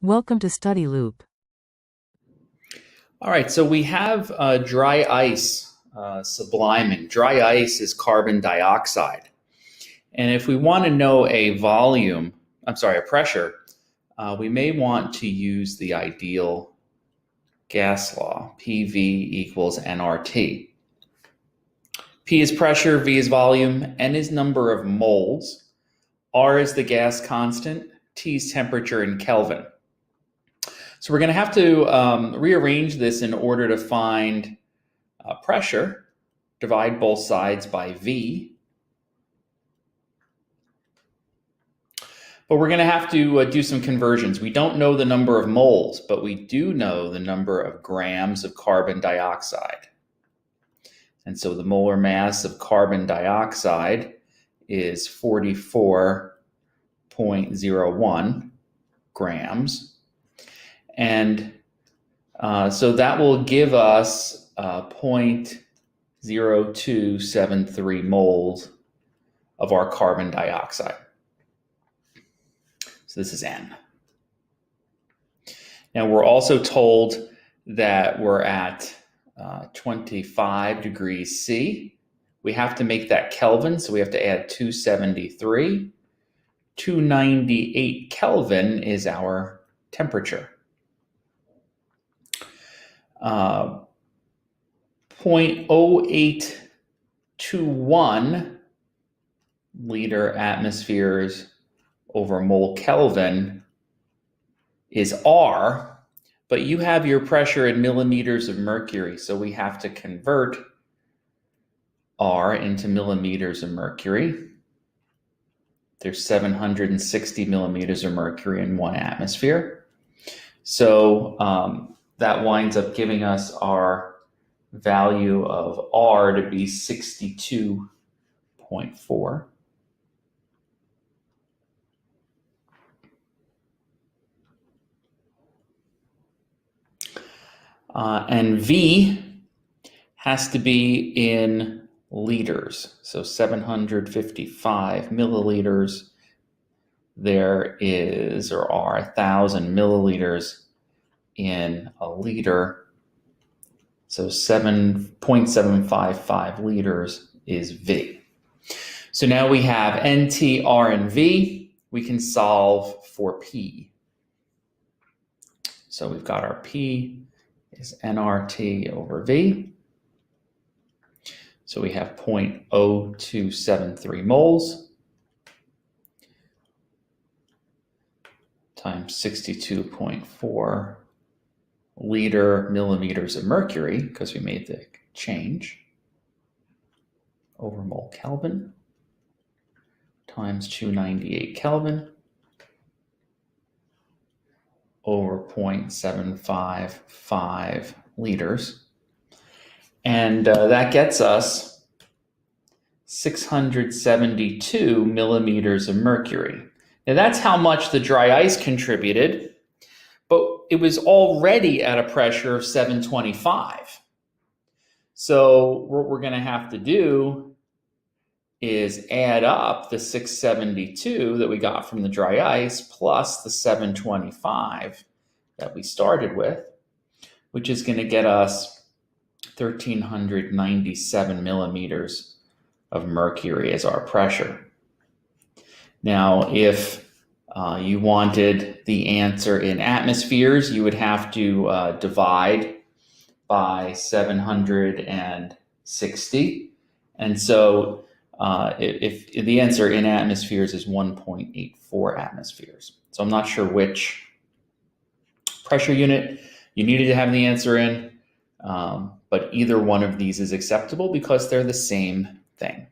Welcome to Study Loop. All right, so we have dry ice subliming. Dry ice is carbon dioxide. And if we want to know a pressure, we may want to use the ideal gas law, PV equals nRT. P is pressure, V is volume, N is number of moles, R is the gas constant, T is temperature in Kelvin. So we're going to have to rearrange this in order to find pressure. Divide both sides by V. But we're going to have to do some conversions. We don't know the number of moles, but we do know the number of grams of carbon dioxide. And so the molar mass of carbon dioxide is 44.01 grams. And so that will give us 0.0273 moles of our carbon dioxide. So this is N. Now we're also told that we're at 25 degrees C. We have to make that Kelvin, so we have to add 273. 298 Kelvin is our temperature. 0.0821 liter atmospheres over mole Kelvin is R, but you have your pressure in millimeters of mercury, so we have to convert R into millimeters of mercury. There's 760 millimeters of mercury in 1 atmosphere. So that winds up giving us our value of R to be 62.4. And V has to be in liters. So 755 milliliters. There is, or are, 1,000 milliliters in a liter. So 7.755 liters is V. So now we have NT, R, and V. We can solve for P. So we've got our P is nRT over V. So we have 0.0273 moles times 62.4 liter millimeters of mercury, because we made the change, over mole Kelvin, times 298 Kelvin, over 0.755 liters. And that gets us 672 millimeters of mercury. Now that's how much the dry ice contributed, but it was already at a pressure of 725. So what we're going to have to do is add up the 672 that we got from the dry ice plus the 725 that we started with, which is going to get us 1,397 millimeters of mercury as our pressure. Now, if you wanted the answer in atmospheres, you would have to divide by 760. And so if the answer in atmospheres is 1.84 atmospheres. So I'm not sure which pressure unit you needed to have the answer in, but either one of these is acceptable because they're the same thing.